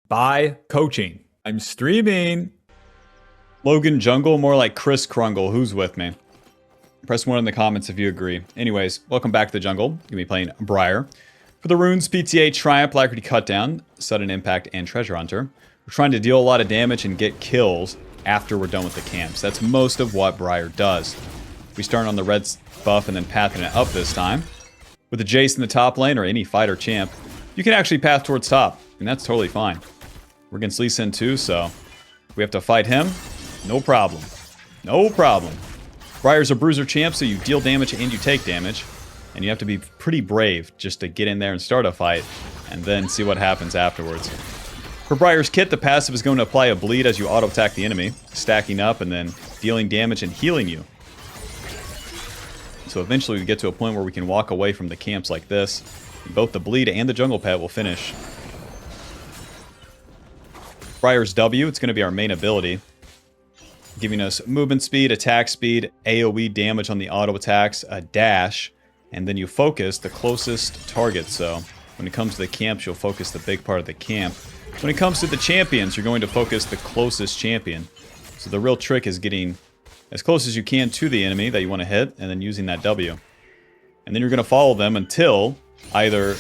Buy coaching. I'm streaming. Logan Jungle, more like Chris Krungle. Who's with me? Press 1 in the comments if you agree. Anyways, welcome back to the jungle. You're going to be playing Briar. For the runes, PTA, Triumph, Alacrity Cutdown, Sudden Impact, and Treasure Hunter. We're trying to deal a lot of damage and get kills after we're done with the camps. That's most of what Briar does. We start on the red buff and then pathing it up this time. With the Jace in the top lane or any fighter champ, you can actually path towards top, and that's totally fine. We're against Lee Sin too, so we have to fight him. No problem. No problem. Briar's a bruiser champ, so you deal damage and you take damage. And you have to be pretty brave just to get in there and start a fight, and then see what happens afterwards. For Briar's kit, the passive is going to apply a bleed as you auto-attack the enemy, stacking up and then dealing damage and healing you. So eventually we get to a point where we can walk away from the camps like this. And both the bleed and the jungle pet will finish. Briar's W, it's going to be our main ability, giving us movement speed, attack speed, AoE damage on the auto attacks, a dash, and then you focus the closest target. So when it comes to the camps, you'll focus the big part of the camp. When it comes to the champions, you're going to focus the closest champion. So the real trick is getting as close as you can to the enemy that you want to hit, and then using that W. And then you're going to follow them until either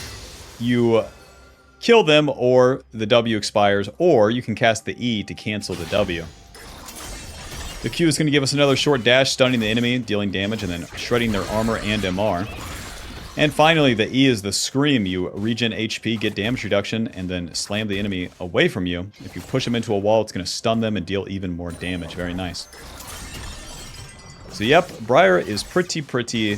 you kill them or the W expires, or you can cast the E to cancel the W. The Q is going to give us another short dash, stunning the enemy, dealing damage, and then shredding their armor and MR. And finally, the E is the Scream. You regen HP, get damage reduction, and then slam the enemy away from you. If you push them into a wall, it's going to stun them and deal even more damage. Very nice. So yep, Briar is pretty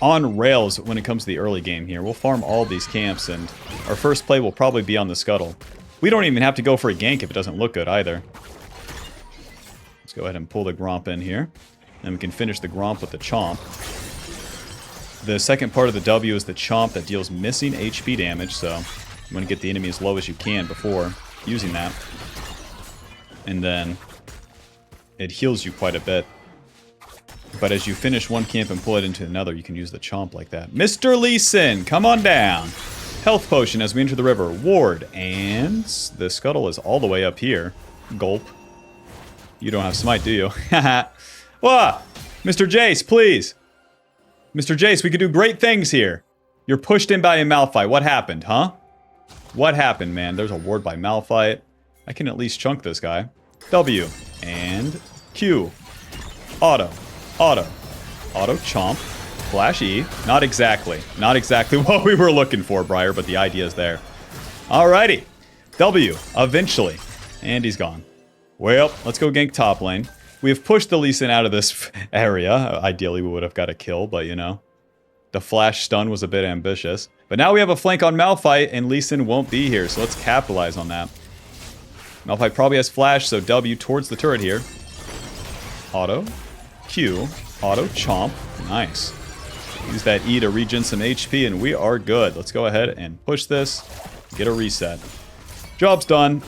on rails when it comes to the early game here. We'll farm all these camps, and our first play will probably be on the Scuttle. We don't even have to go for a gank if it doesn't look good either. Let's go ahead and pull the Gromp in here. And we can finish the Gromp with the Chomp. The second part of the W is the Chomp that deals missing HP damage, so you want to get the enemy as low as you can before using that. And then it heals you quite a bit. But as you finish one camp and pull it into another, you can use the Chomp like that. Mr. Lee Sin, come on down. Health potion as we enter the river. Ward, and the Scuttle is all the way up here. Gulp. You don't have smite, do you? Haha. What? Mr. Jace, please. Mr. Jace, we could do great things here. You're pushed in by a Malphite. What happened, huh? What happened, man? There's a ward by Malphite. I can at least chunk this guy. W. And Q. Auto. Auto. Auto chomp. Flash E. Not exactly. Not exactly what we were looking for, Briar, but the idea is there. Alrighty. W. Eventually. And he's gone. Well, let's go gank top lane. We have pushed the Lee Sin out of this area. Ideally, we would have got a kill, but you know. The flash stun was a bit ambitious. But now we have a flank on Malphite, and Lee Sin won't be here, so let's capitalize on that. Malphite probably has flash, so W towards the turret here. Auto. Q. Auto. Chomp. Nice. Use that E to regen some HP, and we are good. Let's go ahead and push this. Get a reset. Job's done.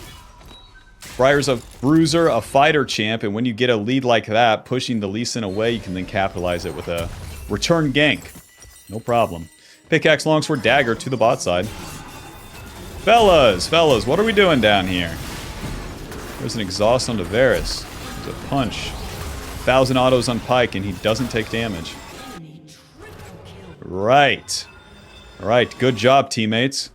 Briar's a bruiser, a fighter champ, and when you get a lead like that, pushing the Lee Sin away, you can then capitalize it with a return gank. No problem. Pickaxe, longsword, dagger to the bot side. Fellas, what are we doing down here? There's an exhaust on Varus. There's a punch. 1,000 autos on Pike, and he doesn't take damage. Right. Alright, good job, teammates.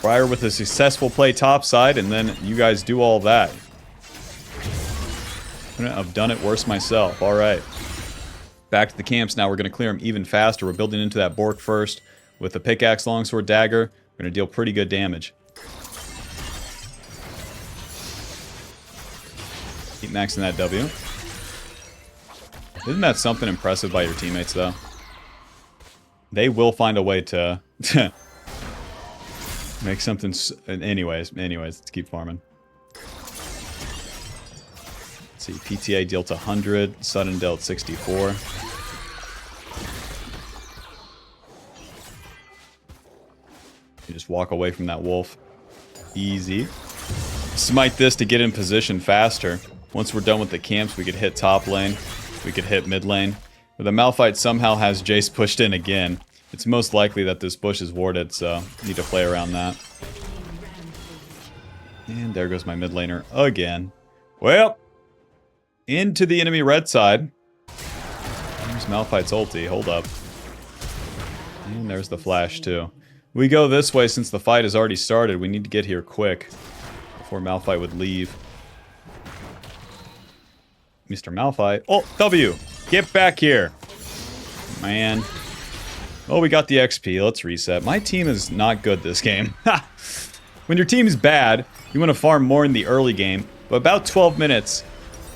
Briar with a successful play topside, and then you guys do all that. Couldn't have done it worse myself. Alright. Back to the camps now. We're going to clear them even faster. We're building into that Bork first. With the pickaxe, longsword, dagger, we're going to deal pretty good damage. Keep maxing that W. Isn't that something impressive by your teammates, though? They will find a way to make something... Anyways, let's keep farming. Let's see, PTA dealt 100, Sudden dealt 64. You just walk away from that wolf. Easy. Smite this to get in position faster. Once we're done with the camps, we could hit top lane. We could hit mid lane. But the Malphite somehow has Jace pushed in again. It's most likely that this bush is warded, so need to play around that. And there goes my mid laner again. Well, into the enemy red side. There's Malphite's ulti. Hold up. And there's the flash, too. We go this way since the fight has already started. We need to get here quick before Malphite would leave. Mr. Malphite. Oh, W! Get back here! Man. Oh, we got the XP. Let's reset. My team is not good this game. When your team is bad, you want to farm more in the early game. But about 12 minutes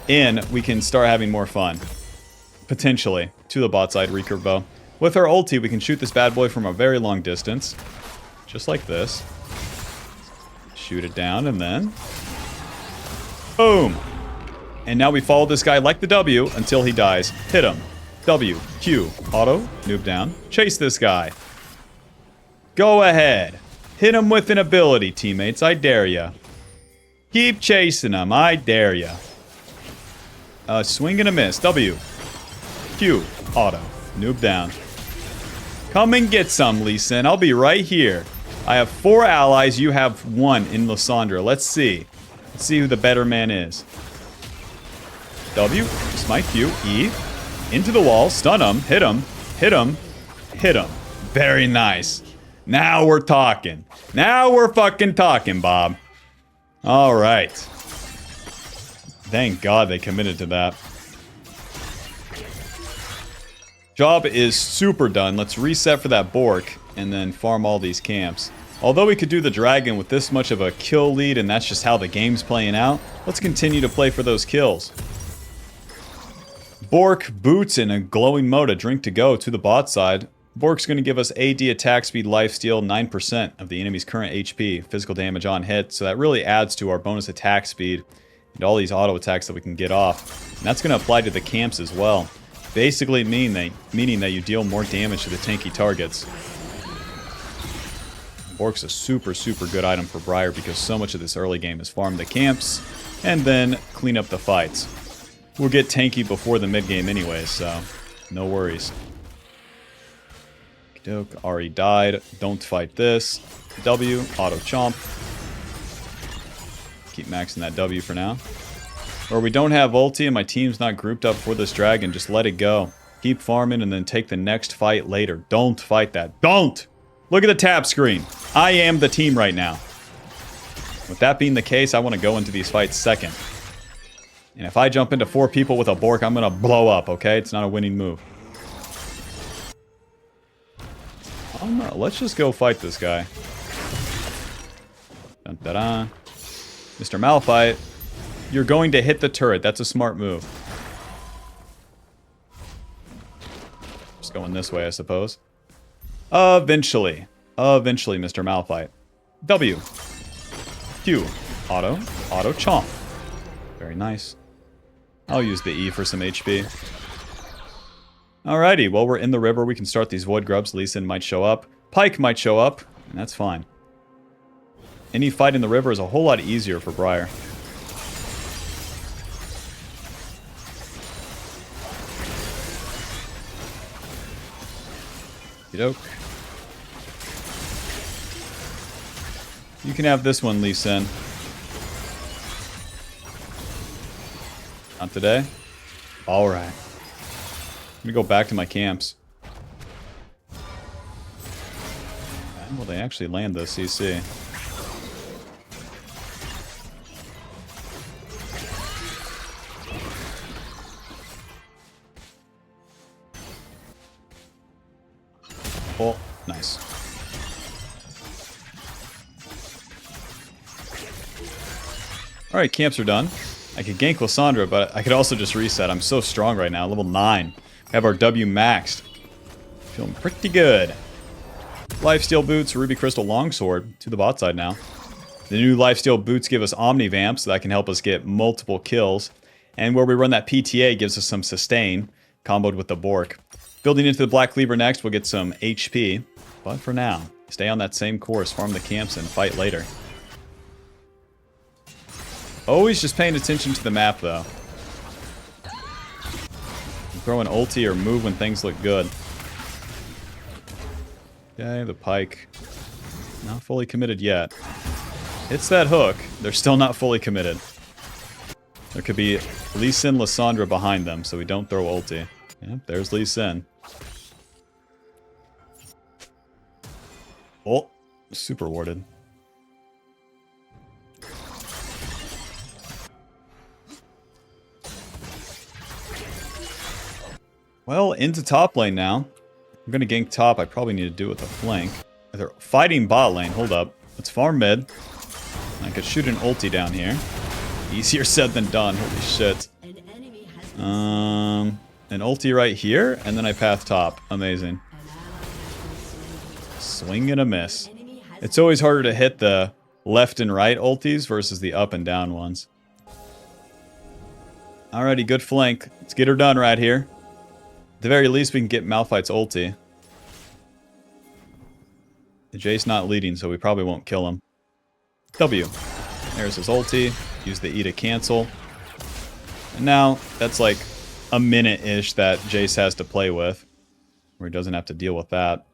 in, we can start having more fun. Potentially. To the bot side, recurve bow. With our ulti, we can shoot this bad boy from a very long distance. Just like this. Shoot it down, and then... boom! And now we follow this guy like the W until he dies. Hit him. W, Q, auto, noob down. Chase this guy. Go ahead. Hit him with an ability, teammates. I dare ya. Keep chasing him. I dare ya. Swing and a miss. W. Q, auto. Noob down. Come and get some, Lee Sin. I'll be right here. I have 4 allies. You have 1 in Lysandra. Let's see. Let's see who the better man is. W. Smite Q. E. Into the wall. Stun him. Hit him. Hit him. Hit him. Very nice. Now we're talking. Now we're fucking talking, Bob. All right. Thank God they committed to that. Job is super done. Let's reset for that Bork and then farm all these camps. Although we could do the dragon with this much of a kill lead and that's just how the game's playing out, let's continue to play for those kills. Bork, boots, and a glowing mode, a drink to go to the bot side. Bork's going to give us AD attack speed, lifesteal, 9% of the enemy's current HP, physical damage on hit, so that really adds to our bonus attack speed and all these auto attacks that we can get off. And that's going to apply to the camps as well. Basically meaning that you deal more damage to the tanky targets. Bork's a super, super good item for Briar because so much of this early game is farm the camps and then clean up the fights. We'll get tanky before the mid game anyway, so no worries. Doke, already died. Don't fight this. W, auto chomp. Keep maxing that W for now. Or we don't have ulti and my team's not grouped up for this dragon. Just let it go. Keep farming and then take the next fight later. Don't fight that. Don't! Look at the tab screen. I am the team right now. With that being the case, I want to go into these fights second. And if I jump into 4 people with a Bork, I'm going to blow up, okay? It's not a winning move. Oh no, let's just go fight this guy. Dun, da, da. Mr. Malphite, you're going to hit the turret. That's a smart move. Just going this way, I suppose. Eventually. Eventually, Mr. Malphite. W. Q. Auto. Auto chomp. Very nice. I'll use the E for some HP. Alrighty, well, we're in the river. We can start these void grubs. Lee Sin might show up. Pike might show up, and that's fine. Any fight in the river is a whole lot easier for Briar. Okey-doke. You can have this one, Lee Sin. Not today? Alright. Let me go back to my camps. Will they actually land this CC? Oh, nice. Alright, camps are done. I could gank Lysandra, but I could also just reset. I'm so strong right now, level 9. We have our W maxed. Feeling pretty good. Lifesteal boots, ruby crystal longsword to the bot side now. The new lifesteal boots give us omnivamp, so that can help us get multiple kills. And where we run that PTA gives us some sustain, comboed with the Bork. Building into the Black Cleaver next, we'll get some HP. But for now, stay on that same course, farm the camps, and fight later. Always just paying attention to the map, though. Throw an ulti or move when things look good. Okay, the Pike. Not fully committed yet. hits that hook, they're still not fully committed. There could be Lee Sin, Lissandra behind them, so we don't throw ulti. Yep, there's Lee Sin. Oh, super warded. Well, into top lane now. I'm gonna gank top. I probably need to do it with a flank. They're fighting bot lane. Hold up. Let's farm mid. I could shoot an ulti down here. Easier said than done. Holy shit. An ulti right here, and then I path top. Amazing. Swing and a miss. It's always harder to hit the left and right ultis versus the up and down ones. Alrighty, good flank. Let's get her done right here. At the very least, we can get Malphite's ulti. The Jace not leading, so we probably won't kill him. W. There's his ulti. Use the E to cancel. And now, that's like a minute-ish that Jace has to play with, where he doesn't have to deal with that.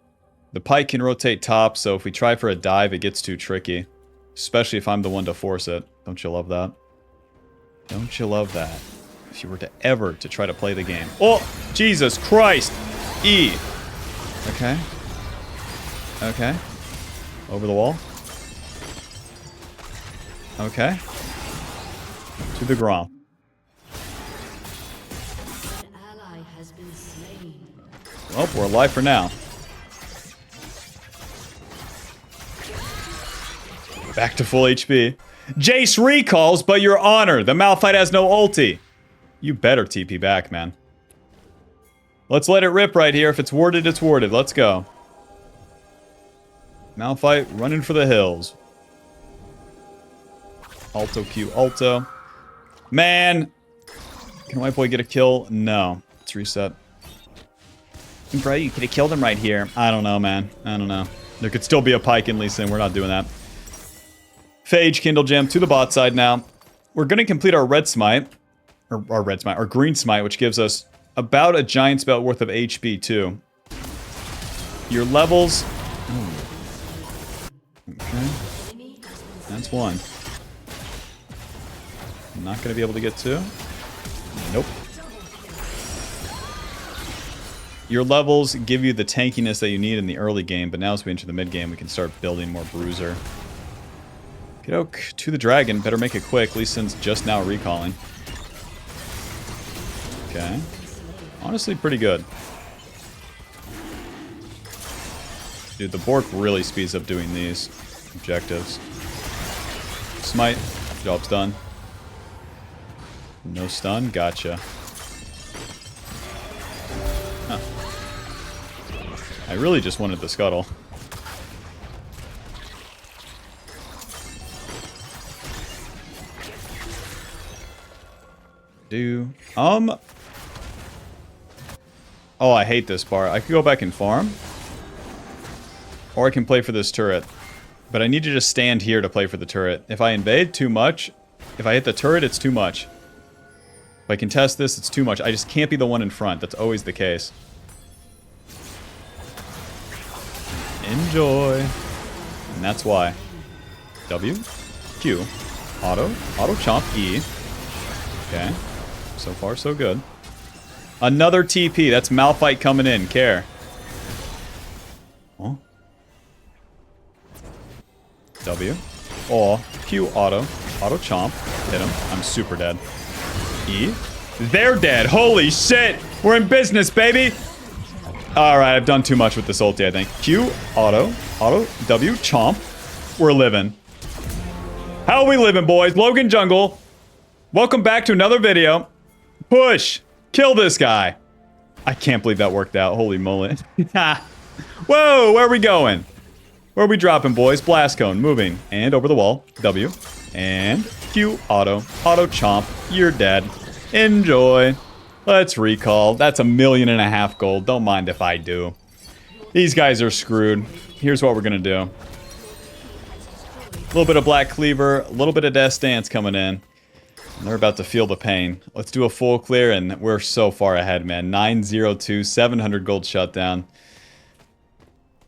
The Pyke can rotate top, so if we try for a dive, it gets too tricky. Especially if I'm the one to force it. Don't you love that? Don't you love that? If you were to ever to try to play the game. Oh, Jesus Christ! E. Okay. Okay. Over the wall. Okay. To the Grom. Well, we're alive for now. Back to full HP. Jace recalls, but your honor. The Malphite has no ulti. You better TP back, man. Let's let it rip right here. If it's warded, it's warded. Let's go. Malphite running for the hills. Alto Q Alto. Man! Can White Boy get a kill? No. Let's reset. Bro, you could have killed him right here. I don't know, man. I don't know. There could still be a Pyke in Lee Sin. We're not doing that. Phage, Kindle Gem to the bot side now. We're going to complete our red smite. Or our red smite. Our green smite, which gives us about a giant's belt worth of HP, too. Your levels... Okay. That's one. I'm not going to be able to get two. Nope. Your levels give you the tankiness that you need in the early game, but now as we enter the mid game, we can start building more bruiser. Kidok to the dragon. Better make it quick. Lee Sin's just now recalling. Okay. Honestly, pretty good. Dude, the Bork really speeds up doing these objectives. Smite. Job's done. No stun. Gotcha. Huh. I really just wanted the scuttle. Oh, I hate this part. I could go back and farm. Or I can play for this turret. But I need to just stand here to play for the turret. If I invade, too much. If I hit the turret, it's too much. If I contest this, it's too much. I just can't be the one in front. That's always the case. Enjoy. And that's why. W. Q. Auto. Auto chomp. E. Okay. So far, so good. Another TP. That's Malphite coming in. Care. Oh. W. Oh. Q. Auto. Auto chomp. Hit him. I'm super dead. E. They're dead. Holy shit. We're in business, baby. Alright, I've done too much with this ulti, I think. Q. Auto. Auto. W. Chomp. We're living. How are we living, boys? Logan Jungle. Welcome back to another video. Push. Kill this guy. I can't believe that worked out. Holy moly. Whoa, where are we going? Where are we dropping, boys? Blast cone, moving. And over the wall. W. And Q. Auto. Auto chomp. You're dead. Enjoy. Let's recall. That's 1.5 million gold. Don't mind if I do. These guys are screwed. Here's what we're gonna do. A little bit of Black Cleaver. A little bit of Death Stance coming in. And they're about to feel the pain. Let's do a full clear, and we're so far ahead, man. 902, 700 gold shutdown.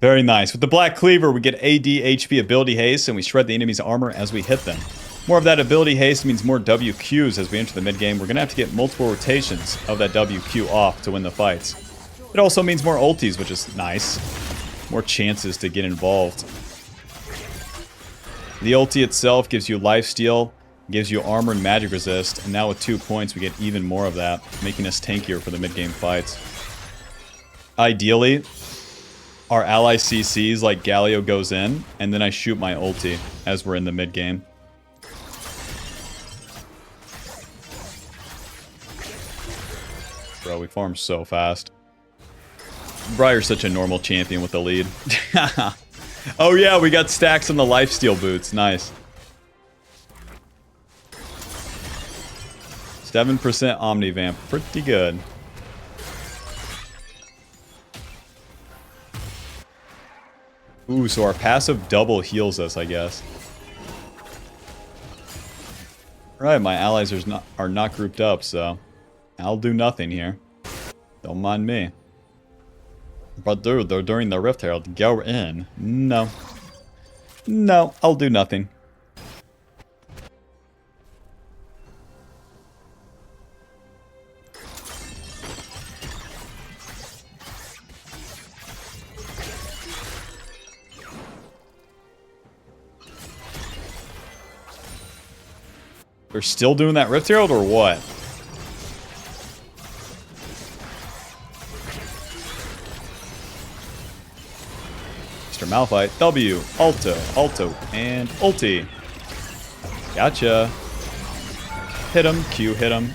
Very nice. With the Black Cleaver, we get AD, HP, ability haste, and we shred the enemy's armor as we hit them. More of that ability haste means more WQs as we enter the mid-game. We're going to have to get multiple rotations of that WQ off to win the fights. It also means more ultis, which is nice. More chances to get involved. The ulti itself gives you lifesteal, gives you armor and magic resist, and now with 2 points we get even more of that, making us tankier for the mid-game fights. Ideally, our ally CCs like Galio goes in, and then I shoot my ulti as we're in the mid-game. Bro, we farm so fast. Briar's such a normal champion with the lead. Oh yeah, we got stacks on the lifesteal boots. Nice. 7% Omnivamp. Pretty good. Ooh, so our passive double heals us, I guess. Right, my allies are not grouped up, so I'll do nothing here. Don't mind me. But dude, they're during the Rift Herald. Go in. No. No, I'll do nothing. They're still doing that Rift Herald or what? Mr. Malphite, W, Alto, and ulti. Gotcha. Hit him, Q, hit him,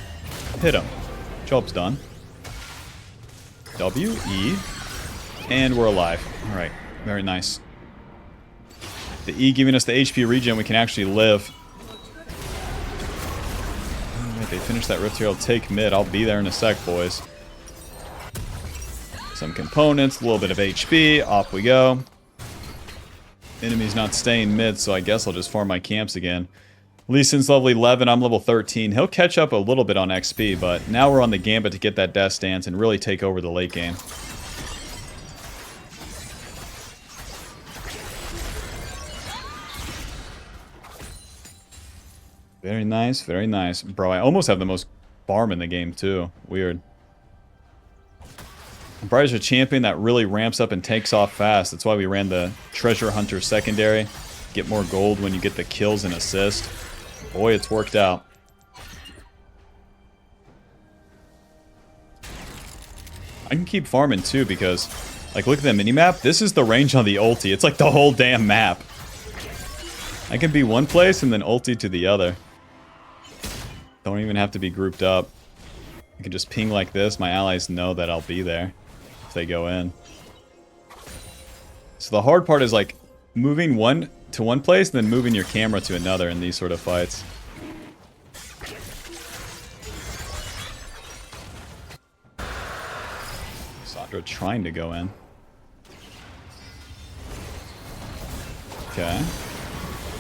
hit him. Job's done. W, E, and we're alive. Alright, very nice. The E giving us the HP regen, we can actually live. Alright, they finished that Rift Herald, take mid. I'll be there in a sec, boys. Some components, a little bit of HP, off we go. Enemy's not staying mid, so I guess I'll just farm my camps again. Lee Sin's level 11, I'm level 13. He'll catch up a little bit on XP, but now we're on the gambit to get that death stance and really take over the late game. Very nice, very nice. Bro, I almost have the most farm in the game, too. Weird. Briar's a champion that really ramps up and takes off fast. That's why we ran the Treasure Hunter secondary. Get more gold when you get the kills and assist. Boy, it's worked out. I can keep farming too because, like, look at the minimap. This is the range on the ulti. It's like the whole damn map. I can be one place and then ulti to the other. Don't even have to be grouped up. I can just ping like this. My allies know that I'll be there if they go in. So the hard part is like moving one to one place and then moving your camera to another in these sort of fights. Sandra trying to go in. Okay.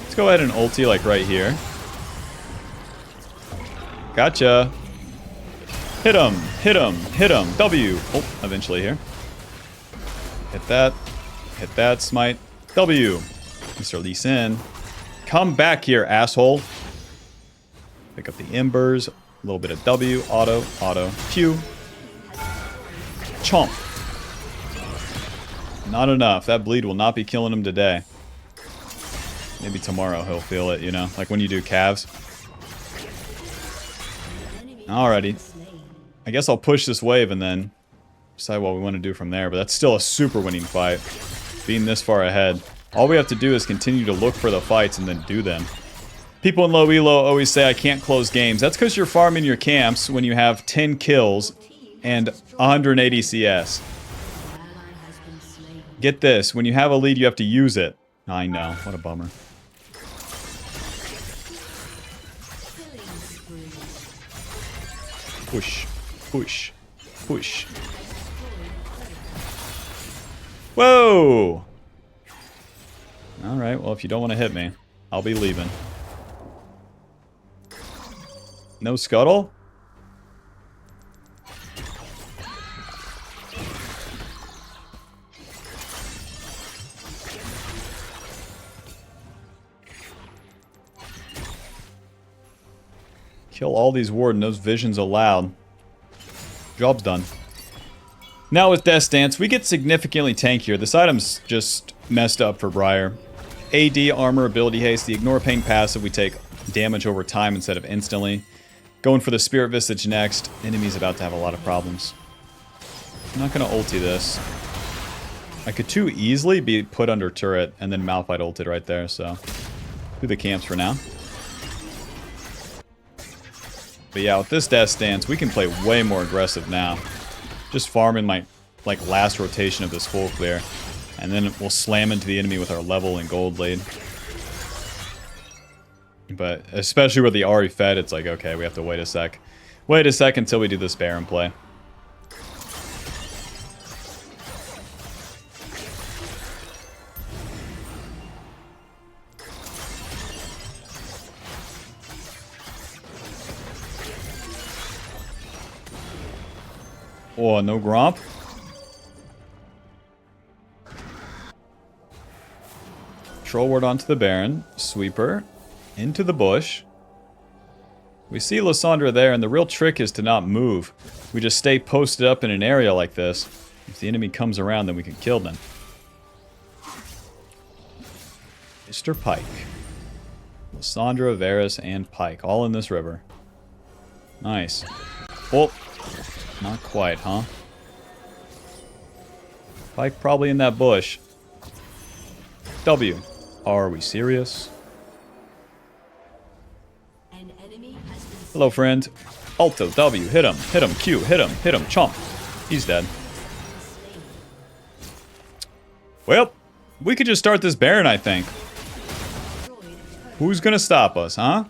Let's go ahead and ulti like right here. Gotcha. Hit him, hit him, hit him. W. Oh, eventually here. Hit that, smite. W. Mr. Lee Sin. Come back here, asshole. Pick up the embers. A little bit of W. Auto. Q. Chomp. Not enough. That bleed will not be killing him today. Maybe tomorrow he'll feel it, you know? Like when you do calves. Alrighty. I guess I'll push this wave and then decide what we want to do from there. But that's still a super winning fight. Being this far ahead. All we have to do is continue to look for the fights and then do them. People in low elo always say I can't close games. That's because you're farming your camps when you have 10 kills and 180 CS. Get this. When you have a lead, you have to use it. I know. What a bummer. Push. Push. Push. Whoa! Alright, well, if you don't want to hit me, I'll be leaving. No scuttle? Kill all these warden. Those visions allowed. Job's done. Now with Death Stance, we get significantly tankier. This item's just messed up for Briar. AD, armor, ability haste. The ignore pain passive, we take damage over time instead of instantly. Going for the Spirit Visage next. Enemy's about to have a lot of problems. I'm not going to ulti this. I could too easily be put under turret and then Malphite ulted right there, so... do the camps for now. But yeah, with this Death Stance, we can play way more aggressive now. Just farming my last rotation of this full clear. And then we'll slam into the enemy with our level and gold lead. But especially with the Ahri fed, it's like, okay, we have to wait a sec. Wait a sec until we do this Baron play. Oh, no Gromp. Troll ward onto the Baron. Sweeper. Into the bush. We see Lysandra there, and the real trick is to not move. We just stay posted up in an area like this. If the enemy comes around, then we can kill them. Mr. Pike. Lysandra, Varus, and Pike. All in this river. Nice. Oh. Not quite, huh? Pike probably in that bush. W. Are we serious? Hello, friend. Alto, W. Hit him. Hit him. Q. Hit him. Hit him. Chomp. He's dead. Well, we could just start this Baron, I think. Who's gonna stop us, huh?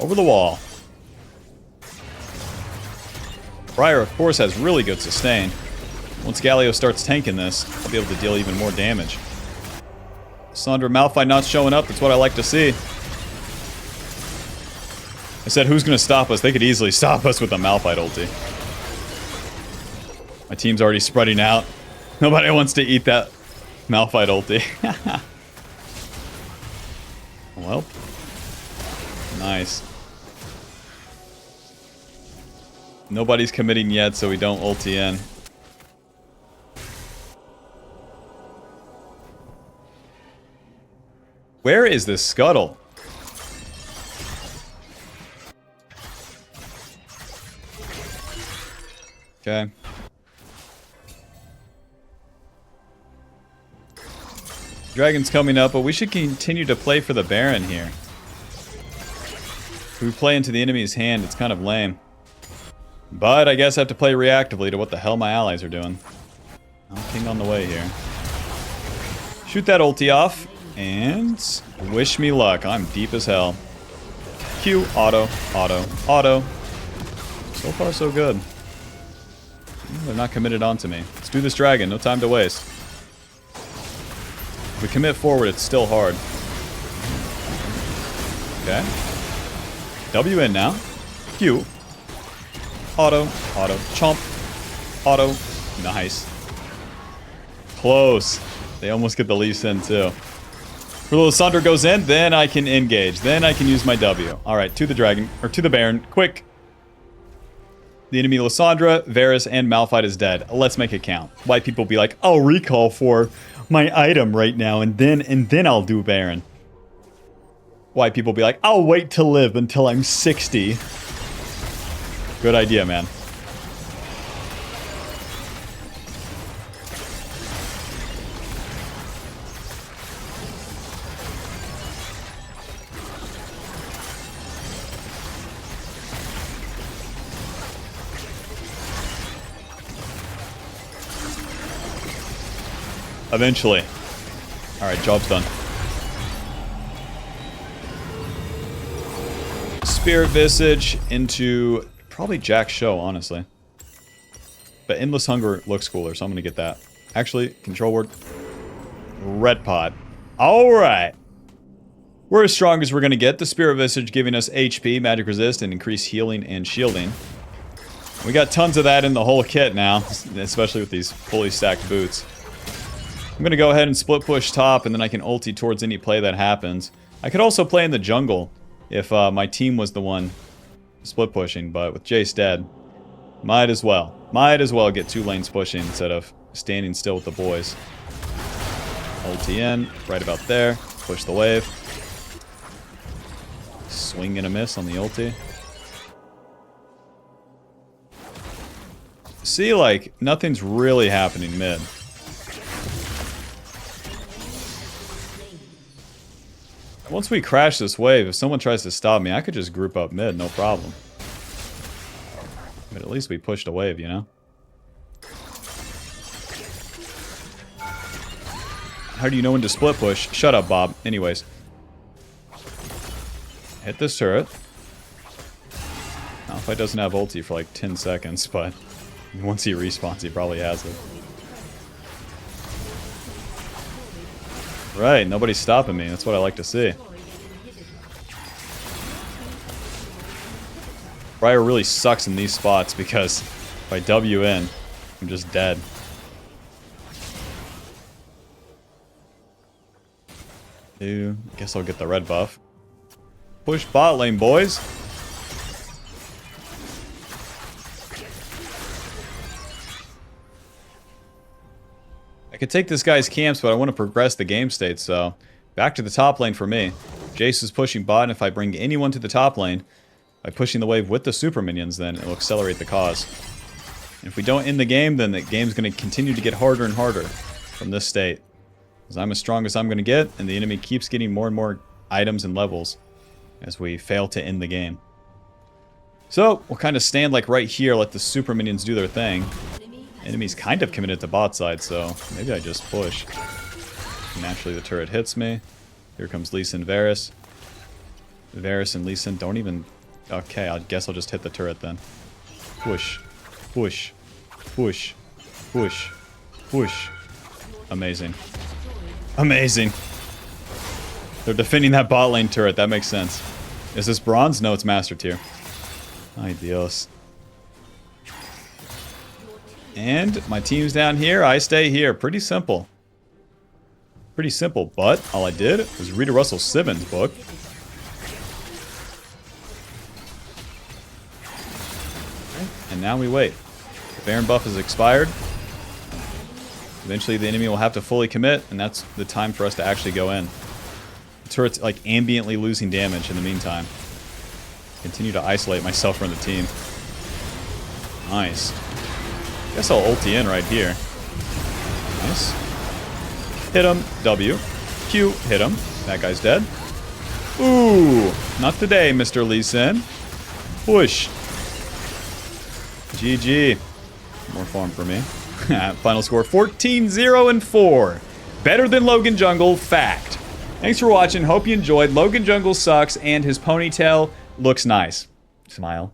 Over the wall. Briar, of course, has really good sustain. Once Galio starts tanking this, I'll be able to deal even more damage. Sandra Malphite not showing up, that's what I like to see. I said, who's going to stop us? They could easily stop us with a Malphite ulti. My team's already spreading out. Nobody wants to eat that Malphite ulti. Well. Nice. Nobody's committing yet, so we don't ulti in. Where is this scuttle? Okay. Dragon's coming up, but we should continue to play for the Baron here. If we play into the enemy's hand, it's kind of lame. But I guess I have to play reactively to what the hell my allies are doing. I'll ping on the way here. Shoot that ulti off, and wish me luck. I'm deep as hell. Q, auto, auto, auto. So far, so good. They're not committed onto me. Let's do this dragon. No time to waste. If we commit forward, it's still hard. Okay. W in now. Q. Auto. Auto. Chomp. Auto. Nice. Close. They almost get the Lee Sin too. Lysandra goes in, then I can engage. Then I can use my W. Alright, to the dragon. Or to the Baron. Quick. The enemy Lysandra, Varus, and Malphite is dead. Let's make it count. White people be like, I'll recall for my item right now, and then I'll do Baron. White people be like, I'll wait to live until I'm 60. Good idea, man. Eventually. Alright, job's done. Spirit Visage into probably Jack Show, honestly. But Endless Hunger looks cooler, so I'm gonna get that. Actually, control word. Red Pot. Alright. We're as strong as we're gonna get. The Spirit Visage giving us HP, magic resist, and increased healing and shielding. We got tons of that in the whole kit now, especially with these fully stacked boots. I'm going to go ahead and split push top, and then I can ulti towards any play that happens. I could also play in the jungle if my team was the one split pushing, but with Jace dead, might as well. Might as well get 2 lanes pushing instead of standing still with the boys. Ulti in, right about there. Push the wave. Swing and a miss on the ulti. See, like, nothing's really happening mid. Once we crash this wave, if someone tries to stop me, I could just group up mid, no problem. But at least we pushed a wave, you know? How do you know when to split push? Shut up, Bob. Anyways. Hit this turret. Malphite doesn't have ulti for like 10 seconds, but once he respawns, he probably has it. Right, nobody's stopping me. That's what I like to see. Briar really sucks in these spots because if I W in, I'm just dead. Guess I'll get the red buff. Push bot lane, boys. I could take this guy's camps, but I want to progress the game state, so back to the top lane for me. Jace is pushing bot, and if I bring anyone to the top lane, by pushing the wave with the super minions, then it will accelerate the cause. And if we don't end the game, then the game's going to continue to get harder and harder from this state. Because I'm as strong as I'm going to get, and the enemy keeps getting more and more items and levels as we fail to end the game. So, we'll kind of stand like right here, let the super minions do their thing. Enemy's kind of committed to bot side, so maybe I just push. Naturally, the turret hits me. Here comes Lee Sin Varus. Varus and Lee Sin don't even... Okay, I guess I'll just hit the turret then. Push. Push. Push. Push. Push. Amazing. Amazing. They're defending that bot lane turret. That makes sense. Is this bronze? No, it's master tier. Ay Dios. And my team's down here. I stay here. Pretty simple. Pretty simple, but all I did was read a Russell Simmons book. And now we wait. The Baron buff is expired. Eventually the enemy will have to fully commit, and that's the time for us to actually go in. The turret's like ambiently losing damage in the meantime. Continue to isolate myself from the team. Nice. Guess I'll ulti in right here. Nice. Hit him. W. Q. Hit him. That guy's dead. Ooh. Not today, Mr. Lee Sin. Push. GG. More farm for me. Final score 14-0-4. Better than Logan Jungle. Fact. Thanks for watching. Hope you enjoyed. Logan Jungle sucks and his ponytail looks nice. Smile.